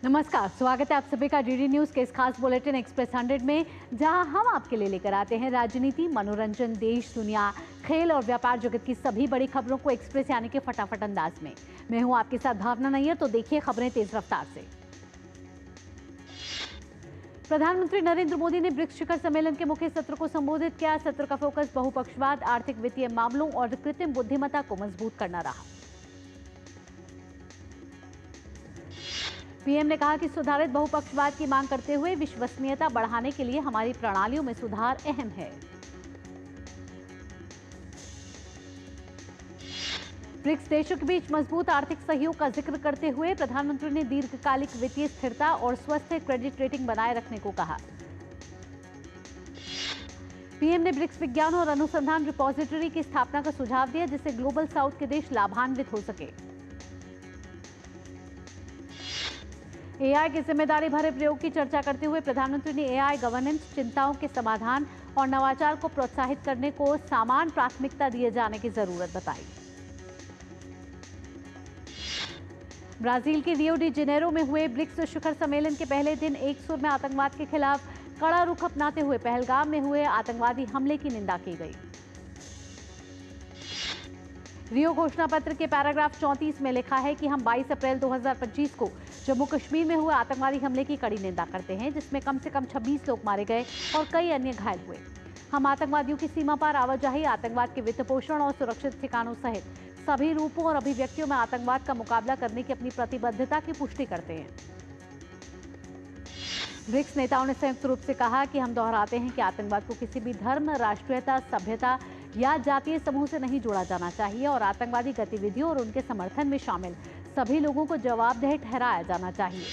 नमस्कार, स्वागत है आप सभी का डीडी न्यूज के इस खास बुलेटिन एक्सप्रेस 100 में, जहां हम आपके लिए लेकर आते हैं राजनीति, मनोरंजन, देश, दुनिया, खेल और व्यापार जगत की सभी बड़ी खबरों को एक्सप्रेस यानी के फटाफट अंदाज में। मैं हूं आपके साथ भावना नैयर, तो देखिए खबरें तेज रफ्तार से। प्रधानमंत्री नरेंद्र मोदी ने ब्रिक्स शिखर सम्मेलन के मुख्य सत्र को संबोधित किया। सत्र का फोकस बहुपक्षवाद, आर्थिक वित्तीय मामलों और कृत्रिम बुद्धिमत्ता को मजबूत करना रहा। पीएम ने कहा कि सुधारित बहुपक्षवाद की मांग करते हुए विश्वसनीयता बढ़ाने के लिए हमारी प्रणालियों में सुधार अहम है। ब्रिक्स देशों के बीच मजबूत आर्थिक सहयोग का जिक्र करते हुए प्रधानमंत्री ने दीर्घकालिक वित्तीय स्थिरता और स्वस्थ क्रेडिट रेटिंग बनाए रखने को कहा। पीएम ने ब्रिक्स विज्ञान और अनुसंधान रिपोजिटरी की स्थापना का सुझाव दिया, जिससे ग्लोबल साउथ के देश लाभान्वित हो सके। एआई के जिम्मेदारी भरे प्रयोग की चर्चा करते हुए प्रधानमंत्री ने एआई गवर्नेंस, चिंताओं के समाधान और नवाचार को प्रोत्साहित करने को समान प्राथमिकता दिए जाने की जरूरत बताई। ब्राजील के रियो डी जेनेरो में हुए ब्रिक्स शिखर सम्मेलन के पहले दिन एक सुर में आतंकवाद के खिलाफ कड़ा रुख अपनाते हुए पहलगाम में हुए आतंकवादी हमले की निंदा की गई। रियो घोषणा पत्र के पैराग्राफ 34 में लिखा है कि हम 22 अप्रैल 2025 को जम्मू कश्मीर में हुए आतंकवादी हमले की कड़ी निंदा करते हैं, जिसमें कम से कम 26 लोग मारे गए और कई अन्य घायल हुए। हम आतंकवादियों की सीमा पार आवाजाही, आतंकवाद के वित्त पोषण और सुरक्षित ठिकानों सहित सभी रूपों और अभिव्यक्तियों में आतंकवाद का मुकाबला करने की अपनी प्रतिबद्धता की पुष्टि करते हैं। ब्रिक्स नेताओं ने संयुक्त रूप से कहा कि हम दोहराते हैं कि आतंकवाद को किसी भी धर्म, राष्ट्रीयता, सभ्यता या जातीय समूह से नहीं जोड़ा जाना चाहिए और आतंकवादी गतिविधियों और उनके समर्थन में शामिल सभी लोगों को जवाबदेह ठहराया जाना चाहिए।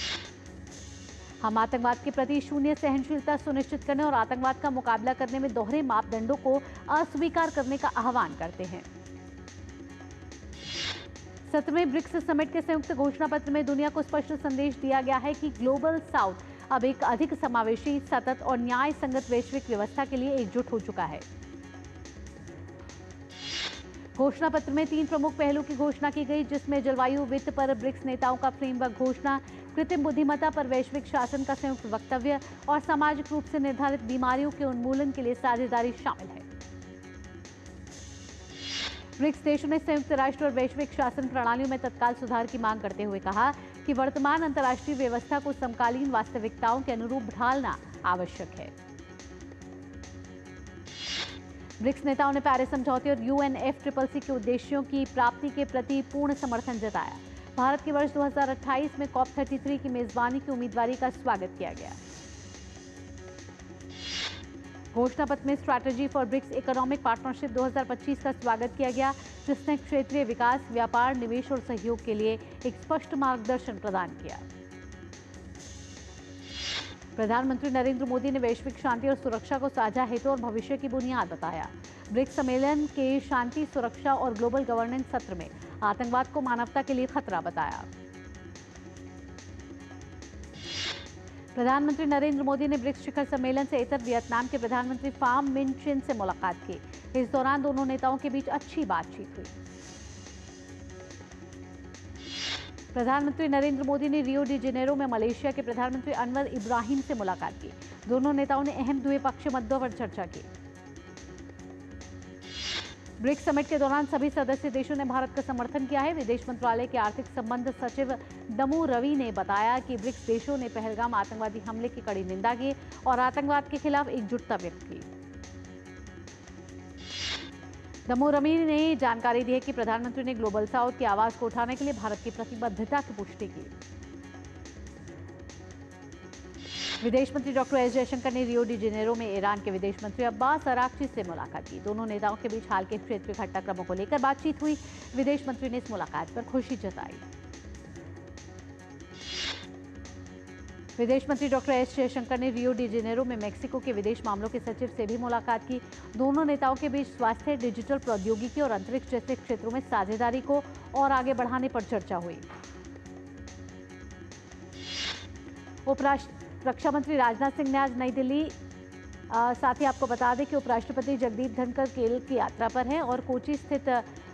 हम आतंकवाद के प्रति शून्य सहनशीलता सुनिश्चित करने और आतंकवाद का मुकाबला करने में दोहरे मापदंडों को अस्वीकार करने का आह्वान करते हैं। सत्र में ब्रिक्स समिट के संयुक्त घोषणा पत्र में दुनिया को स्पष्ट संदेश दिया गया है कि ग्लोबल साउथ अब एक अधिक समावेशी, सतत और न्याय संगत वैश्विक व्यवस्था के लिए एकजुट हो चुका है। घोषणा पत्र में 3 प्रमुख पहलू की घोषणा की गई, जिसमें जलवायु, वित्त पर ब्रिक्स नेताओं का फ्रेमवर्क घोषणा, कृत्रिम बुद्धिमत्ता पर वैश्विक शासन का संयुक्त वक्तव्य और सामाजिक रूप से निर्धारित बीमारियों के उन्मूलन के लिए साझेदारी शामिल है। ब्रिक्स देशों ने संयुक्त राष्ट्र और वैश्विक शासन प्रणालियों में तत्काल सुधार की मांग करते हुए कहा कि वर्तमान अंतर्राष्ट्रीय व्यवस्था को समकालीन वास्तविकताओं के अनुरूप ढालना आवश्यक है। ब्रिक्स नेताओं ने पेरिस समझौते और UNFCCC के उद्देश्यों की प्राप्ति के प्रति पूर्ण समर्थन जताया। भारत के वर्ष 2028 में COP33 की मेजबानी की उम्मीदवारी का स्वागत किया गया। घोषणा पत्र में strategy for BRICS economic partnership 2025 का स्वागत किया गया, जिसने क्षेत्रीय विकास, व्यापार, निवेश और सहयोग के लिए एक स्पष्ट मार्गदर्शन प्रदान किया। प्रधानमंत्री नरेंद्र मोदी ने वैश्विक शांति और सुरक्षा को साझा हेतु और भविष्य की बुनियाद बताया। ब्रिक्स सम्मेलन के शांति, सुरक्षा और ग्लोबल गवर्नेंस सत्र में आतंकवाद को मानवता के लिए खतरा बताया। प्रधानमंत्री नरेंद्र मोदी ने ब्रिक्स शिखर सम्मेलन से इतर वियतनाम के प्रधानमंत्री फाम मिन चिन से मुलाकात की। इस दौरान दोनों नेताओं के बीच अच्छी बातचीत हुई। प्रधानमंत्री नरेंद्र मोदी ने रियो डी जेनेरो में मलेशिया के प्रधानमंत्री अनवर इब्राहिम से मुलाकात की। दोनों नेताओं ने अहम द्विपक्षीय मुद्दों पर चर्चा की। ब्रिक्स समिट के दौरान सभी सदस्य देशों ने भारत का समर्थन किया है। विदेश मंत्रालय के आर्थिक संबंध सचिव दमू रवि ने बताया कि ब्रिक्स देशों ने पहलगाम आतंकवादी हमले की कड़ी निंदा की और आतंकवाद के खिलाफ एकजुटता व्यक्त की। दमू रवि ने जानकारी दी है कि प्रधानमंत्री ने ग्लोबल साउथ की आवाज को उठाने के लिए भारत की प्रतिबद्धता की पुष्टि की। विदेश मंत्री डॉक्टर एस जयशंकर ने रियो डी जेनेरो में ईरान के विदेश मंत्री अब्बास अराक्ची से मुलाकात की। दोनों नेताओं के बीच हाल के क्षेत्रीय घटनाक्रमों को लेकर बातचीत हुई। विदेश मंत्री ने इस मुलाकात पर खुशी जताई। विदेश मंत्री डॉक्टर एस जयशंकर ने रियो डी जेनेरो में मेक्सिको के विदेश मामलों के सचिव से भी मुलाकात की। दोनों नेताओं के बीच स्वास्थ्य, डिजिटल प्रौद्योगिकी और अंतरिक्ष जैसे क्षेत्रों में साझेदारी को और आगे बढ़ाने पर चर्चा हुई। रक्षा मंत्री राजनाथ सिंह ने आज नई दिल्ली, साथ ही आपको बता दें कि उपराष्ट्रपति जगदीप धनखड़ केरल की यात्रा पर हैं और कोची स्थित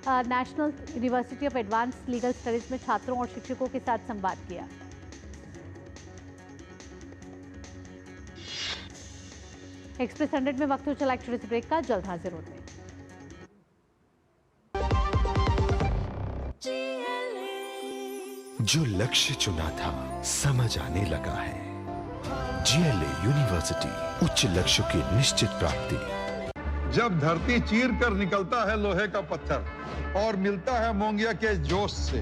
national university of advance legal studies में छात्रों और शिक्षकों के साथ संवाद किया। एक्सप्रेस 100 में वक्त हो चला एक छोटे से ब्रेक का, जल्द हाजिर होते हैं। जो लक्ष्य चुना था समझ आने लगा है। GLA यूनिवर्सिटी, उच्च लक्ष्य की निश्चित प्राप्ति। जब धरती चीर कर निकलता है लोहे का पत्थर और मिलता है मोंगिया के जोश से,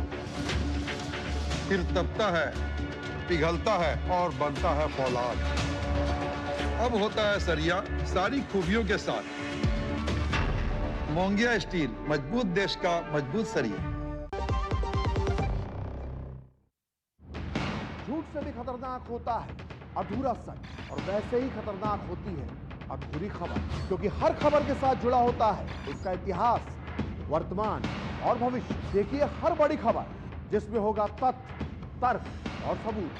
फिर तपता है, पिघलता है और बनता है फौलाद। अब होता है सरिया सारी खूबियों के साथ। मोंगिया स्टील, मजबूत देश का मजबूत सरिया। झूठ से भी खतरनाक होता है अधूरा सच, और वैसे ही खतरनाक होती है अधूरी खबर, क्योंकि हर खबर के साथ जुड़ा होता है उसका इतिहास, वर्तमान और भविष्य। देखिए हर बड़ी खबर जिसमें होगा तथ्य, तर्क और सबूत।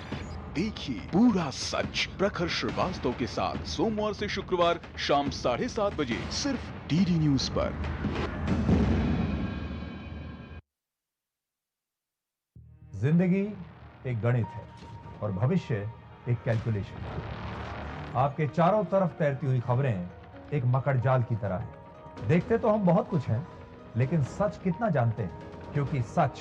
देखिए पूरा सच प्रखर श्रीवास्तव के साथ सोमवार से शुक्रवार शाम 7:30 बजे सिर्फ DD न्यूज पर। जिंदगी एक गणित है और भविष्य एक कैलकुलेशन। आपके चारों तरफ तैरती हुई खबरें एक मकड़ जाल की तरह है। देखते तो हम बहुत कुछ हैं, लेकिन सच कितना जानते हैं? क्योंकि सच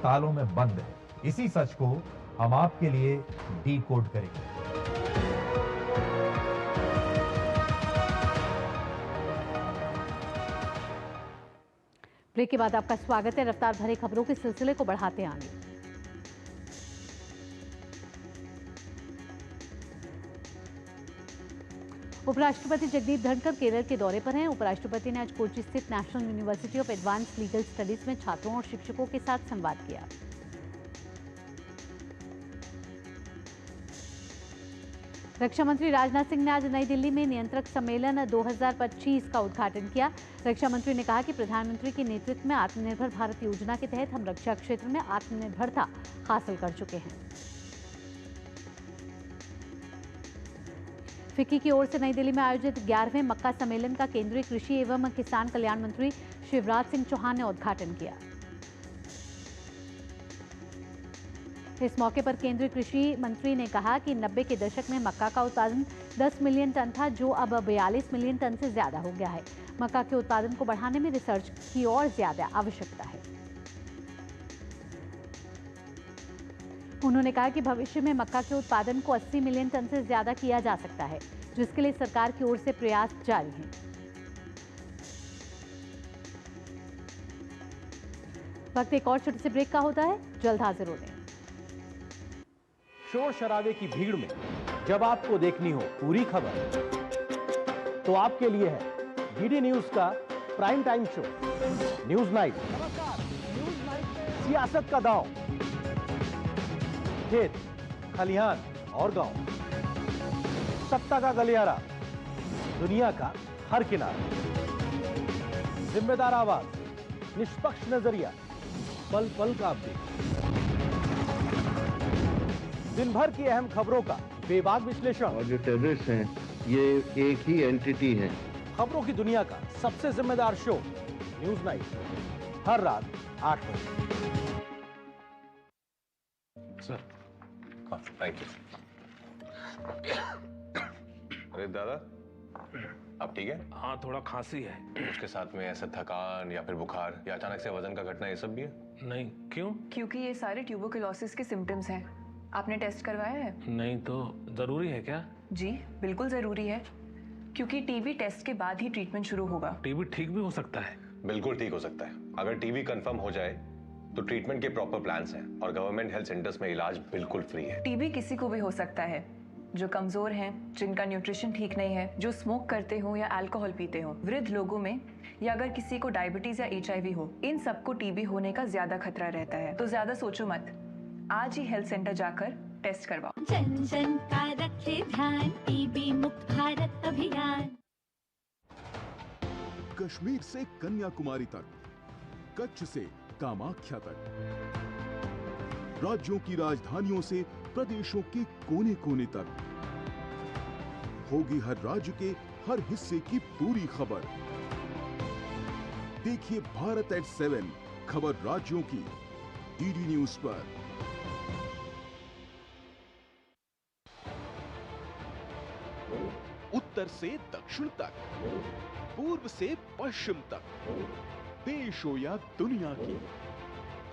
तालों में बंद है। इसी सच को हम आपके लिए डीकोड करेंगे। ब्रेक के बाद आपका स्वागत है। रफ्तार भरे खबरों के सिलसिले को बढ़ाते आगे। उपराष्ट्रपति जगदीप धनखड़ केरल के दौरे पर हैं। उपराष्ट्रपति ने आज कोच्चि स्थित national university of advance legal studies में छात्रों और शिक्षकों के साथ संवाद किया। रक्षा मंत्री राजनाथ सिंह ने आज नई दिल्ली में नियंत्रक सम्मेलन 2025 का उद्घाटन किया। रक्षा मंत्री ने कहा कि प्रधानमंत्री के नेतृत्व में आत्मनिर्भर भारत योजना के तहत हम रक्षा क्षेत्र में आत्मनिर्भरता हासिल कर चुके हैं। फिक्की की ओर से नई दिल्ली में आयोजित 11वें मक्का सम्मेलन का केंद्रीय कृषि एवं किसान कल्याण मंत्री शिवराज सिंह चौहान ने उद्घाटन किया। इस मौके पर केंद्रीय कृषि मंत्री ने कहा कि 90 के दशक में मक्का का उत्पादन 10 मिलियन टन था, जो अब 42 मिलियन टन से ज्यादा हो गया है। मक्का के उत्पादन को बढ़ाने में रिसर्च की और ज्यादा आवश्यकता है। उन्होंने कहा कि भविष्य में मक्का के उत्पादन को 80 मिलियन टन से ज्यादा किया जा सकता है, जिसके लिए सरकार की ओर से प्रयास जारी हैं। वक्त एक और छोटे से ब्रेक का होता है, जल्द हाजिर होते हैं। शोर शराबे की भीड़ में जब आपको देखनी हो पूरी खबर, तो आपके लिए है DD न्यूज का prime time show news night. News night में सियासत का दांव, खेत, खलिहान और गांव, सत्ता का गलियारा, दुनिया का हर किनारा, जिम्मेदार आवाज, निष्पक्ष नजरिया, पल पल का अपडेट, दिन भर की अहम खबरों का बेबाक विश्लेषण। और जो टेररिस्ट हैं ये एक ही एंटिटी है। खबरों की दुनिया का सबसे जिम्मेदार शो न्यूज नाइट, हर रात 8 बजे। Sir, thank you. अरे दादा, आप ठीक है? हाँ, थोड़ा खांसी है। उसके साथ में ऐसा थकान या फिर बुखार या अचानक से वजन का घटना, ये सब भी है? नहीं, क्यों? क्योंकि ये सारे ट्यूबरकुलोसिस के सिम्टम्स हैं। आपने टेस्ट करवाया है? नहीं, तो जरूरी है क्या? जी बिल्कुल जरूरी है, क्योंकि टीबी टेस्ट के बाद ही ट्रीटमेंट शुरू होगा। टीबी ठीक भी हो सकता है? बिल्कुल ठीक हो सकता है। अगर टीबी कंफर्म हो जाए तो ट्रीटमेंट के प्रॉपर प्लान्स हैं और गवर्नमेंट हेल्थ सेंटर्स में इलाज बिल्कुल फ्री है। टीबी किसी को भी हो सकता है, जो कमजोर हैं, जिनका न्यूट्रिशन ठीक नहीं है, जो स्मोक करते हो या अल्कोहल पीते हो, वृद्ध लोगों में, या अगर किसी को डायबिटीज या HIV हो, इन सबको टीबी होने का ज्यादा खतरा रहता है। तो ज्यादा सोचो मत, आज ही हेल्थ सेंटर जाकर टेस्ट करवाओ। जन जन का रखे ध्यान, टीबी मुक्त भारत अभियान। कश्मीर से कन्याकुमारी तक, कच्छ से कामाख्या तक, राज्यों की राजधानियों से प्रदेशों के कोने कोने तक, होगी हर राज्य के हर हिस्से की पूरी खबर। देखिए भारत एट 7 खबर राज्यों की DD न्यूज पर। उत्तर से दक्षिण तक, पूर्व से पश्चिम तक, देश हो या दुनिया की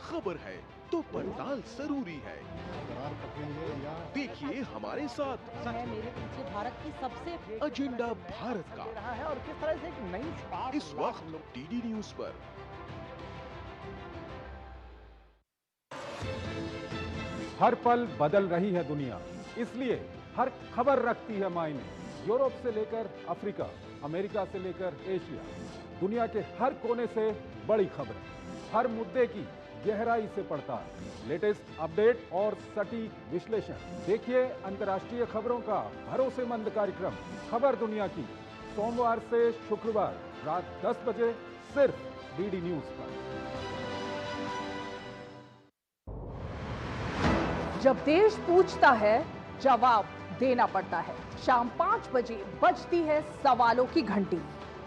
खबर है तो पड़ताल जरूरी है। देखिए हमारे साथ मेरे पीछे भारत की सबसे एजेंडा भारत का रहा है और किस तरह से एक नई इस वक्त डीडी न्यूज पर। हर पल बदल रही है दुनिया, इसलिए हर खबर रखती है मायने। यूरोप से लेकर अफ्रीका, अमेरिका से लेकर एशिया, दुनिया के हर कोने से बड़ी खबरें, हर मुद्दे की गहराई से पड़ताल, लेटेस्ट अपडेट और सटीक विश्लेषण। देखिए अंतर्राष्ट्रीय खबरों का भरोसेमंद कार्यक्रम खबर दुनिया की, सोमवार से शुक्रवार रात 10 बजे सिर्फ डीडी न्यूज पर। जब देश पूछता है जवाब देना पड़ता है। शाम 5 बजे बजती है सवालों की घंटी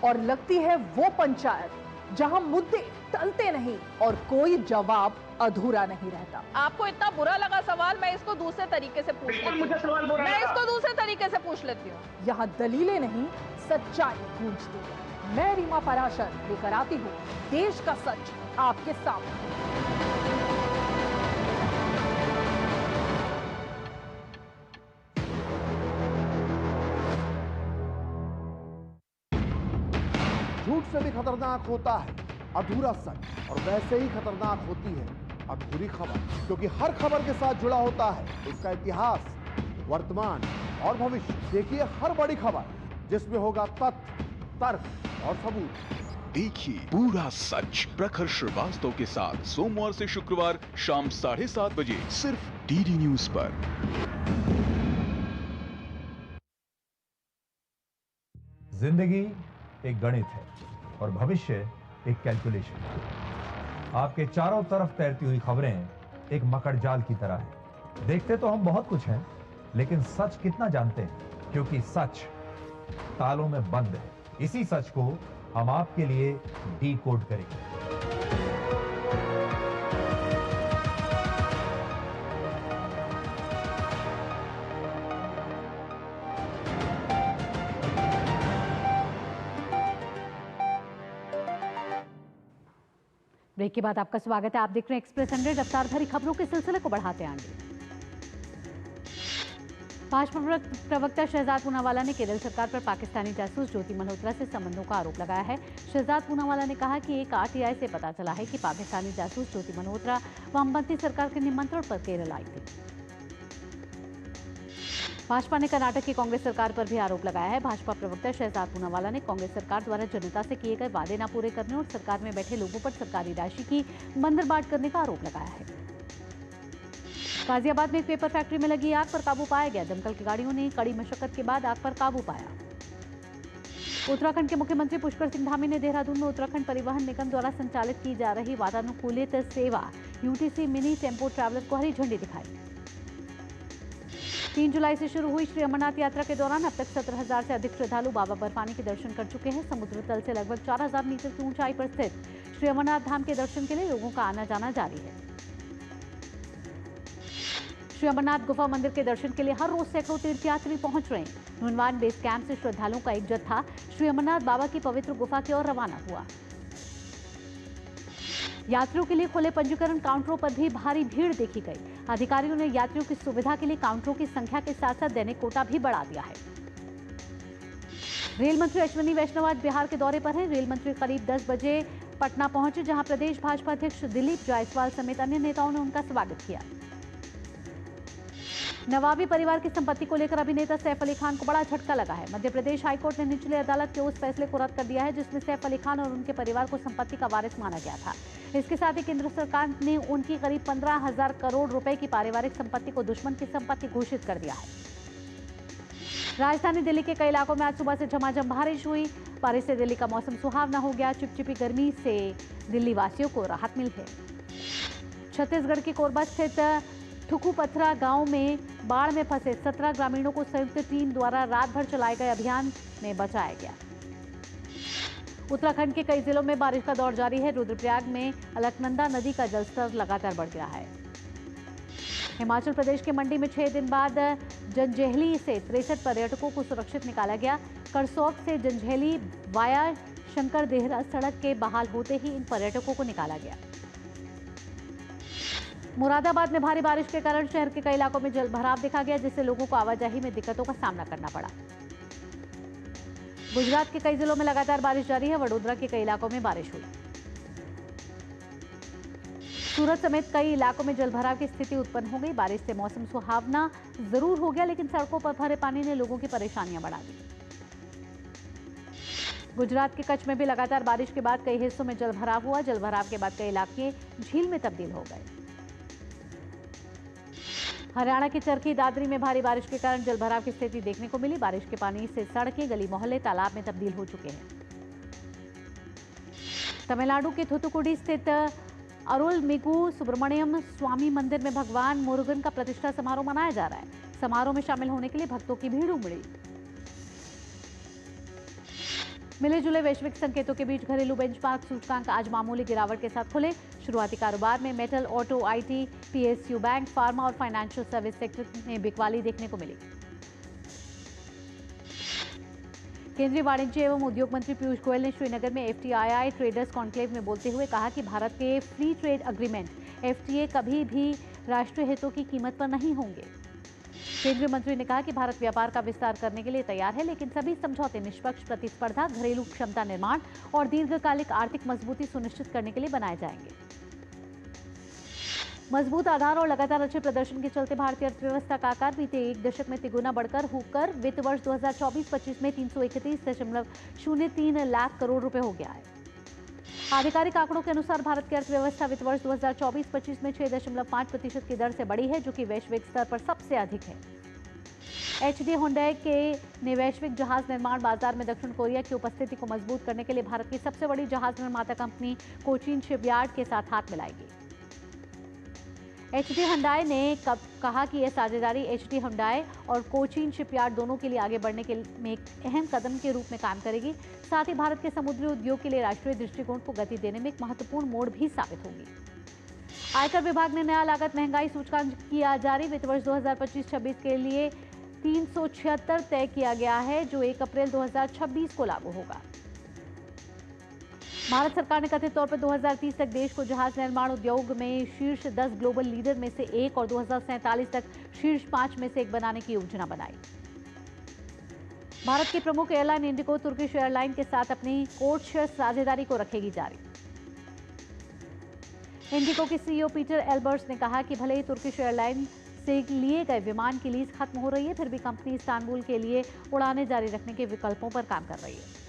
और लगती है वो पंचायत जहां मुद्दे टलते नहीं और कोई जवाब अधूरा नहीं रहता। आपको इतना बुरा लगा सवाल, मैं इसको दूसरे तरीके से पूछ लेती हूँ। मैं इसको दूसरे तरीके से पूछ लेती हूँ। यहाँ दलीलें नहीं, सच्चाई गूंजती है। मैं रीमा पराशर लेकर आती हूँ देश का सच आपके सामने। झूठ से भी खतरनाक होता है अधूरा सच, और वैसे ही खतरनाक होती है अधूरी खबर, क्योंकि हर खबर के साथ जुड़ा होता है उसका इतिहास, वर्तमान और भविष्य। देखिए हर बड़ी खबर जिसमें होगा तथ्य, तर्क और सबूत। देखिए पूरा सच प्रखर श्रीवास्तव के साथ सोमवार से शुक्रवार शाम 7:30 बजे सिर्फ डीडी न्यूज पर। जिंदगी एक गणित है और भविष्य एक कैलकुलेशन। आपके चारों तरफ तैरती हुई खबरें एक मकड़जाल की तरह है। देखते तो हम बहुत कुछ हैं, लेकिन सच कितना जानते हैं? क्योंकि सच तालों में बंद है। इसी सच को हम आपके लिए डीकोड करेंगे। ब्रेक के बाद आपका स्वागत है। आप देख रहे हैं एक्सप्रेस 100। रफ्तार भरी खबरों के सिलसिले को बढ़ाते हैं आगे। भाजपा प्रवक्ता शहजाद पूनावाला ने केरल सरकार पर पाकिस्तानी जासूस ज्योति मल्होत्रा से संबंधों का आरोप लगाया है। शहजाद पूनावाला ने कहा कि एक आरटीआई से पता चला है कि पाकिस्तानी जासूस ज्योति मल्होत्रा वामपंथी सरकार के निमंत्रण पर केरल आई थी। भाजपा ने कर्नाटक की कांग्रेस सरकार पर भी आरोप लगाया है। भाजपा प्रवक्ता शहजाद पूनावाला ने कांग्रेस सरकार द्वारा जनता से किए गए वादे न पूरे करने और सरकार में बैठे लोगों पर सरकारी राशि की बंदरबाट करने का आरोप लगाया है। गाजियाबाद में एक पेपर फैक्ट्री में लगी आग पर काबू पाया गया। दमकल की गाड़ियों ने कड़ी मशक्कत के बाद आग पर काबू पाया। उत्तराखंड के मुख्यमंत्री पुष्कर सिंह धामी ने देहरादून में उत्तराखंड परिवहन निगम द्वारा संचालित की जा रही वातानुकूलित सेवा यूटीसी मिनी टेम्पो ट्रैवलर को हरी झंडी दिखाई। 3 जुलाई से शुरू हुई श्री अमरनाथ यात्रा के दौरान अब तक 17,000 से अधिक श्रद्धालु बाबा बर्फानी के दर्शन कर चुके हैं। समुद्र तल से लगभग 4,000 मीटर की ऊंचाई पर स्थित श्री अमरनाथ धाम के दर्शन के लिए लोगों का आना जाना जारी है। श्री अमरनाथ गुफा मंदिर के दर्शन के लिए हर रोज सैकड़ों तीर्थयात्री पहुंच रहे हैं। नुनवान बेस कैंप से श्रद्धालुओं का एक जत्था श्री अमरनाथ बाबा की पवित्र गुफा की ओर रवाना हुआ। यात्रियों के लिए खुले पंजीकरण काउंटरों पर भी भारी भीड़ देखी गई। अधिकारियों ने यात्रियों की सुविधा के लिए काउंटरों की संख्या के साथ साथ दैनिक कोटा भी बढ़ा दिया है। रेल मंत्री अश्विनी वैष्णव आज बिहार के दौरे पर हैं। रेल मंत्री करीब 10 बजे पटना पहुंचे, जहां प्रदेश भाजपा अध्यक्ष दिलीप जायसवाल समेत अन्य नेताओं ने उनका स्वागत किया। नवाबी परिवार की संपत्ति को लेकर अभिनेता सैफ अली खान को बड़ा झटका लगा है। मध्य प्रदेश हाईकोर्ट ने निचली अदालत के उस फैसले को रद्द कर दिया है जिसमें सैफ अली खान और उनके परिवार को संपत्ति का वारिस माना गया था। इसके साथ ही केंद्र सरकार ने उनकी करीब 15,000 करोड़ रुपए की पारिवारिक संपत्ति को दुश्मन की संपत्ति घोषित कर दिया है। राजधानी दिल्ली के कई इलाकों में आज सुबह से झमाझम बारिश हुई। बारिश से दिल्ली का मौसम सुहावना हो गया। चिपचिपी गर्मी से दिल्ली वासियों को राहत मिली है। छत्तीसगढ़ के कोरबा स्थित ठुकुपथरा गांव में बाढ़ में फंसे 17 ग्रामीणों को संयुक्त टीम द्वारा रात भर चलाए गए अभियान में बचाया गया। उत्तराखंड के कई जिलों में बारिश का दौर जारी है। रुद्रप्रयाग में अलकनंदा नदी का जलस्तर लगातार बढ़ गया है। हिमाचल प्रदेश के मंडी में 6 दिन बाद जंजैहली से 63 पर्यटकों को सुरक्षित निकाला गया। करसोग से जंझैली वाया शंकर देहरा सड़क के बहाल होते ही इन पर्यटकों को निकाला गया। मुरादाबाद में भारी बारिश के कारण शहर के कई इलाकों में जलभराव देखा गया, जिससे लोगों को आवाजाही में दिक्कतों का सामना करना पड़ा। गुजरात के कई जिलों में लगातार बारिश जारी है। वडोदरा के कई इलाकों में बारिश हुई। सूरत समेत कई इलाकों में जलभराव की स्थिति उत्पन्न हो गई। बारिश से मौसम सुहावना जरूर हो गया, लेकिन सड़कों पर भरे पानी ने लोगों की परेशानियां बढ़ा दी। गुजरात के कच्छ में भी लगातार बारिश के बाद कई हिस्सों में जलभराव हुआ। जलभराव के बाद कई इलाके झील में तब्दील हो गए। हरियाणा के चरखी दादरी में भारी बारिश के कारण जलभराव की स्थिति देखने को मिली। बारिश के पानी से सड़कें, गली मोहल्ले तालाब में तब्दील हो चुके हैं। तमिलनाडु के थूथुकुडी स्थित अरुलमिगु सुब्रमण्यम स्वामी मंदिर में भगवान मुरुगन का प्रतिष्ठा समारोह मनाया जा रहा है। समारोह में शामिल होने के लिए भक्तों की भीड़ उमड़ी। मिले जुले वैश्विक संकेतों के बीच घरेलू बेंचमार्क सूचकांक आज मामूली गिरावट के साथ खुले। शुरुआती कारोबार में metal, auto, IT, PSU, bank, pharma और फाइनेंशियल सर्विस सेक्टर में बिकवाली देखने को मिली। केंद्रीय वाणिज्य एवं उद्योग मंत्री पीयूष गोयल ने श्रीनगर में एफटीआई ट्रेडर्स कॉन्क्लेव में बोलते हुए कहा कि भारत के फ्री ट्रेड एग्रीमेंट एफटीए कभी भी राष्ट्रीय हितों की कीमत पर नहीं होंगे। केंद्रीय मंत्री ने कहा कि भारत व्यापार का विस्तार करने के लिए तैयार है, लेकिन सभी समझौते निष्पक्ष प्रतिस्पर्धा, घरेलू क्षमता निर्माण और दीर्घकालिक आर्थिक मजबूती सुनिश्चित करने के लिए बनाए जाएंगे। मजबूत आधार और लगातार अच्छे प्रदर्शन के चलते भारतीय अर्थव्यवस्था का आकार बीते एक दशक में तिगुना बढ़कर होकर वित्त वर्ष 2024-25 में 331.03 लाख करोड़ रुपए हो गया है। आधिकारिक आंकड़ों के अनुसार भारत की अर्थव्यवस्था वित्त वर्ष 2024-25 में 6.5% की दर से बढ़ी है, जो कि वैश्विक स्तर पर सबसे अधिक है। एचडी हुंडई ने वैश्विक जहाज निर्माण बाजार में दक्षिण कोरिया की उपस्थिति को मजबूत करने के लिए भारत की सबसे बड़ी जहाज निर्माता कंपनी कोचीन शिपयार्ड के साथ हाथ मिलाएगी। एचडी हुंडई ने कहा कि यह साझेदारी एचडी हुंडई और कोचीन शिपयार्ड दोनों के लिए आगे बढ़ने के में एक अहम कदम के रूप में काम करेगी। साथ ही भारत के समुद्री उद्योग के लिए राष्ट्रीय दृष्टिकोण को गति देने में एक महत्वपूर्ण मोड़ भी साबित होगी। आयकर विभाग ने नया लागत महंगाई सूचकांक किया जारी। वित्त वर्ष 2025-26 के लिए 376 तय किया गया है, जो 1 अप्रैल 2026 को लागू होगा। भारत सरकार ने कथित तौर पर 2030 तक देश को जहाज निर्माण उद्योग में शीर्ष 10 ग्लोबल लीडर में से एक और 2047 तक शीर्ष 5 में से एक बनाने की योजना बनाई। भारत की प्रमुख एयरलाइन इंडिगो तुर्किश एयरलाइन के साथ अपनी कोड शेयर साझेदारी को रखेगी जारी। इंडिगो के सीईओ पीटर एल्बर्ट्स ने कहा कि भले ही तुर्किश एयरलाइन से लिए गए विमान की लीज खत्म हो रही है, फिर भी कंपनी इस्तांबुल के लिए उड़ानें जारी रखने के विकल्पों पर काम कर रही है।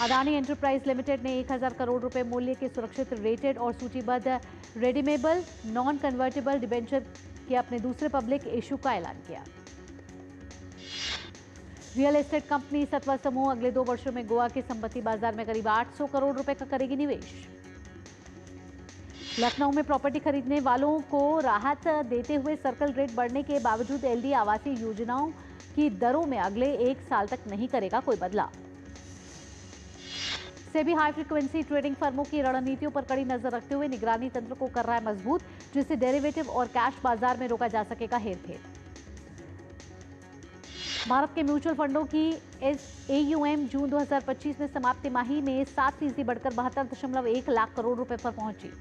अदानी एंटरप्राइज लिमिटेड ने 1000 करोड़ रुपए मूल्य के सुरक्षित रेटेड और सूचीबद्ध रेडीमेबल नॉन कन्वर्टेबल डिबेंचर के अपने दूसरे पब्लिक इशू का ऐलान किया। रियल एस्टेट कंपनी सत्वा समूह अगले 2 वर्षों में गोवा के संपत्ति बाजार में करीब 800 करोड़ रुपए का करेगी निवेश। लखनऊ में प्रॉपर्टी खरीदने वालों को राहत देते हुए सर्कल रेट बढ़ने के बावजूद एलडी आवासीय योजनाओं की दरों में अगले 1 साल तक नहीं करेगा कोई बदलाव। सेबी हाई फ्रीक्वेंसी ट्रेडिंग फर्मों की रणनीतियों पर कड़ी नजर रखते हुए निगरानी तंत्र को कर रहा है मजबूत, जिससे डेरिवेटिव और कैश बाजार में रोका जा सकेगा हेरफेर। भारत के म्यूचुअल फंडों की AUM जून 2025 में समाप्त तिमाही में 7% बढ़कर 72.1 लाख करोड़ रुपए पर पहुंची।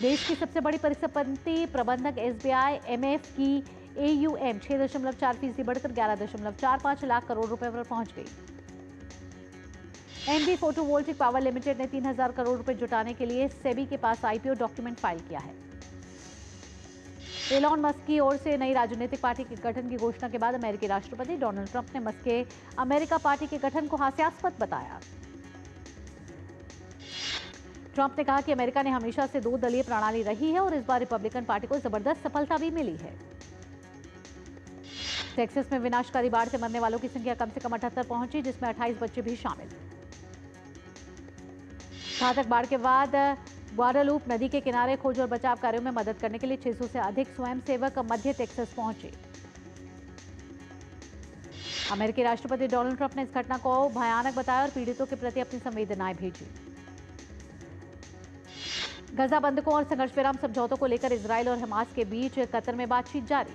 देश की सबसे बड़ी परिसंपत्ति प्रबंधक SBI MF की AUM 6.4% बढ़कर 11.45 लाख करोड़ रुपए पर पहुंच गई। NB फोटोवोल्टिक पावर लिमिटेड ने 3000 करोड़ रुपए जुटाने के लिए सेबी के पास IPO डॉक्यूमेंट फाइल किया है। एलॉन मस्क की ओर से नई राजनीतिक पार्टी के गठन की घोषणा के बाद अमेरिकी राष्ट्रपति डोनाल्ड ट्रंप ने मस्क के अमेरिका पार्टी के गठन को हास्यास्पद बताया। ट्रंप ने कहा कि अमेरिका ने हमेशा से 2 दलीय प्रणाली रही है और इस बार रिपब्लिकन पार्टी को जबरदस्त सफलता भी मिली है। टेक्सास में विनाशकारी बाढ़ से मरने वालों की संख्या कम से कम 78 पहुंची, जिसमें 28 बच्चे भी शामिल। घातक बाढ़ के बाद ग्वाडालूप नदी के किनारे खोज और बचाव कार्यों में मदद करने के लिए 600 से अधिक स्वयंसेवक मध्य टेक्सास पहुंचे। अमेरिकी राष्ट्रपति डोनाल्ड ट्रंप ने इस घटना को भयानक बताया और पीड़ितों के प्रति अपनी संवेदनाएं भेजी। गजा बंधकों और संघर्ष विराम समझौतों को लेकर इजरायल और हमास के बीच कतर में बातचीत जारी।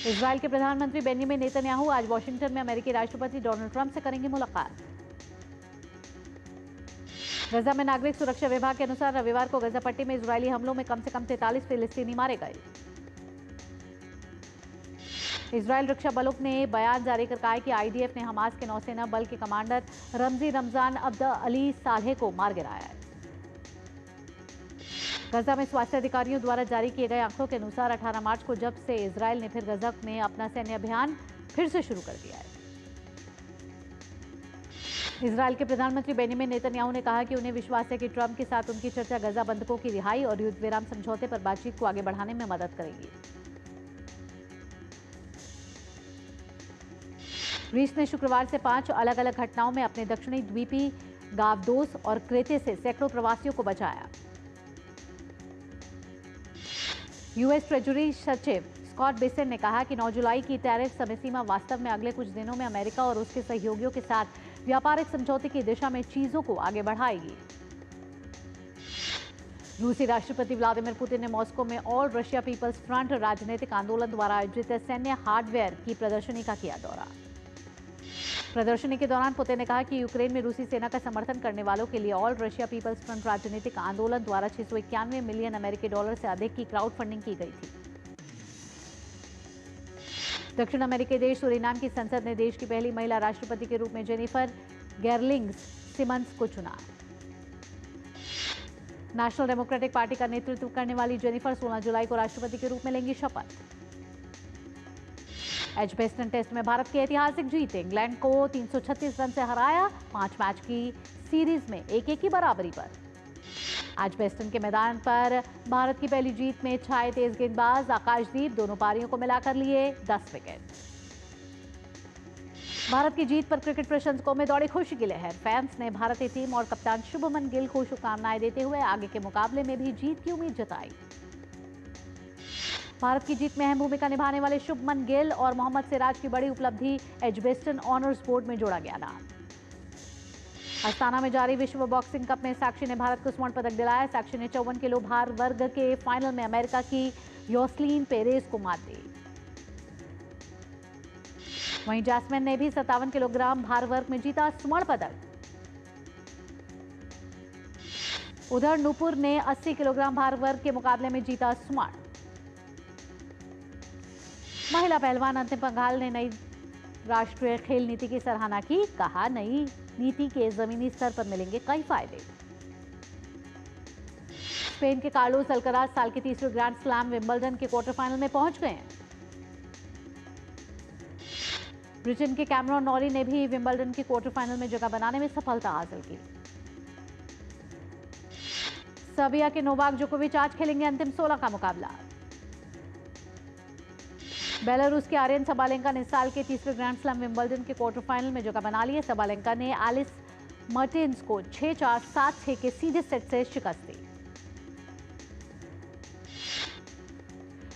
इजराइल के प्रधानमंत्री बेंजामिन नेतन्याहू आज वॉशिंगटन में अमेरिकी राष्ट्रपति डोनाल्ड ट्रंप से करेंगे मुलाकात। गजा में नागरिक सुरक्षा विभाग के अनुसार रविवार को गजा पट्टी में इजरायली हमलों में कम से कम 43 फिलिस्तीनी मारे गए। इजरायल रक्षा बलों ने बयान जारी कर कहा है कि आईडीएफ ने हमास के नौसेना बल के कमांडर रमजी रमजान अब्द अली सालेह को मार गिराया है। गजा में स्वास्थ्य अधिकारियों द्वारा जारी किए गए आंकड़ों के अनुसार 18 मार्च को जब से इजरायल ने फिर गजा में अपना सैन्य अभियान फिर से शुरू कर दिया है। इजरायल के प्रधानमंत्री बेंजामिन नेतन्याहू ने कहा कि उन्हें विश्वास है कि ट्रंप के साथ उनकी चर्चा गजा बंधकों की रिहाई और युद्ध विराम समझौते पर बातचीत को आगे बढ़ाने में मदद करेगी। ग्रीस ने शुक्रवार से 5 अलग अलग घटनाओं में अपने दक्षिणी द्वीपी गावदोस और क्रेते से सैकड़ों प्रवासियों को बचाया। यूएस ट्रेजरी सचिव स्कॉट बेसेंट ने कहा कि 9 जुलाई की टैरिफ समय सीमा वास्तव में अगले कुछ दिनों में अमेरिका और उसके सहयोगियों के साथ व्यापारिक समझौते की दिशा में चीजों को आगे बढ़ाएगी। रूसी राष्ट्रपति व्लादिमीर पुतिन ने मॉस्को में ऑल रशिया पीपल्स फ्रंट राजनीतिक आंदोलन द्वारा आयोजित सैन्य हार्डवेयर की प्रदर्शनी का किया दौरा। प्रदर्शनी के दौरान पुतिन ने कहा कि यूक्रेन में रूसी सेना का समर्थन करने वालों के लिए ऑल रशिया पीपल्स फ्रंट राजनीतिक आंदोलन द्वारा 691 मिलियन अमेरिकी डॉलर से अधिक की क्राउड फंडिंग की गई थी। दक्षिण अमेरिकी देश सूरीनाम की संसद ने देश की पहली महिला राष्ट्रपति के रूप में जेनिफर गेरलिंग्स सिमन्स को चुना। नेशनल डेमोक्रेटिक पार्टी का नेतृत्व करने वाली जेनिफर 16 जुलाई को राष्ट्रपति के रूप में लेंगी शपथ। एजबेस्टन टेस्ट में भारत की ऐतिहासिक जीत, इंग्लैंड को 336 रन से हराया। 5 मैच की सीरीज में 1-1 की बराबरी पर। एजबेस्टन के मैदान पर भारत की पहली जीत में छाए तेज गेंदबाज आकाशदीप दोनों पारियों को मिलाकर लिए 10 विकेट। भारत की जीत पर क्रिकेट प्रशंसकों में दौड़ी खुशी की लहर। फैंस ने भारतीय टीम और कप्तान शुभमन गिल को शुभकामनाएं देते हुए आगे के मुकाबले में भी जीत की उम्मीद जताई। भारत की जीत में अहम भूमिका निभाने वाले शुभमन गिल और मोहम्मद सिराज की बड़ी उपलब्धि एजबेस्टन ऑनर्स बोर्ड में जोड़ा गया नाम। अस्ताना में जारी विश्व बॉक्सिंग कप में साक्षी ने भारत को स्वर्ण पदक दिलाया। साक्षी ने 54 किलो भार वर्ग के फाइनल में अमेरिका की योसलीन पेरेज को मात दी। वहीं जैस्मिन ने भी 57 किलोग्राम भार वर्ग में जीता स्वर्ण पदक। उधर नूपुर ने 80 किलोग्राम भार वर्ग के मुकाबले में जीता स्वर्ण। महिला पहलवान अंतिम पंघाल ने नई राष्ट्रीय खेल नीति की सराहना की। कहा, नई नीति के जमीनी स्तर पर मिलेंगे कई फायदे। स्पेन के कार्लोस अल्कराज साल के तीसरे ग्रैंड स्लैम विंबलडन के क्वार्टर फाइनल में पहुंच गए हैं। ब्रिटेन के कैमरॉन नॉरी ने भी विंबलडन के क्वार्टर फाइनल में जगह बनाने में सफलता हासिल की। सर्बिया के नोवाक जोकोविच आज खेलेंगे अंतिम 16 का मुकाबला। बेलारूस के आर्यन सबालेंका ने साल के तीसरे ग्रैंड स्लैम विंबलडन के क्वार्टर फाइनल में जगह बना ली है। सबालेंका ने एलिस मर्टेन्स को 6-4, 7-6 के सीधे सेट से शिकस्त दी।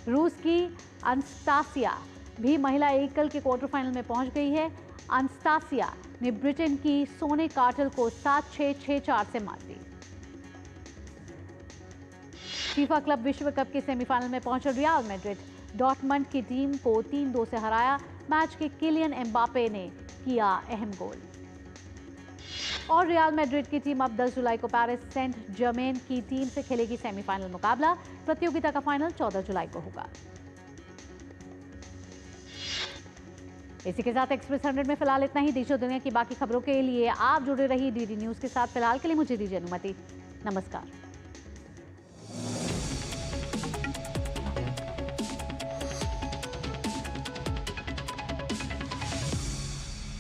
रूस की अंस्तासिया भी महिला एकल के क्वार्टर फाइनल में पहुंच गई है। अंस्तासिया ने ब्रिटेन की सोने कार्टल को 7-6, 6-4 से मात दी। फीफा क्लब विश्व कप के सेमीफाइनल में पहुंचा रियल मैड्रिड डॉर्टमंड की टीम को 3-2 से हराया। मैच के किलियन एम्बापे ने किया अहम गोल। और रियल मैड्रिड की टीम अब 10 जुलाई को पेरिस सेंट जर्मेन की टीम से खेलेगी सेमीफाइनल मुकाबला। प्रतियोगिता का फाइनल 14 जुलाई को होगा। इसी के साथ एक्सप्रेस 100 में फिलहाल इतना ही। देश और दुनिया की बाकी खबरों के लिए आप जुड़े रहिए डीडी न्यूज के साथ। फिलहाल के लिए मुझे दीजिए अनुमति। नमस्कार।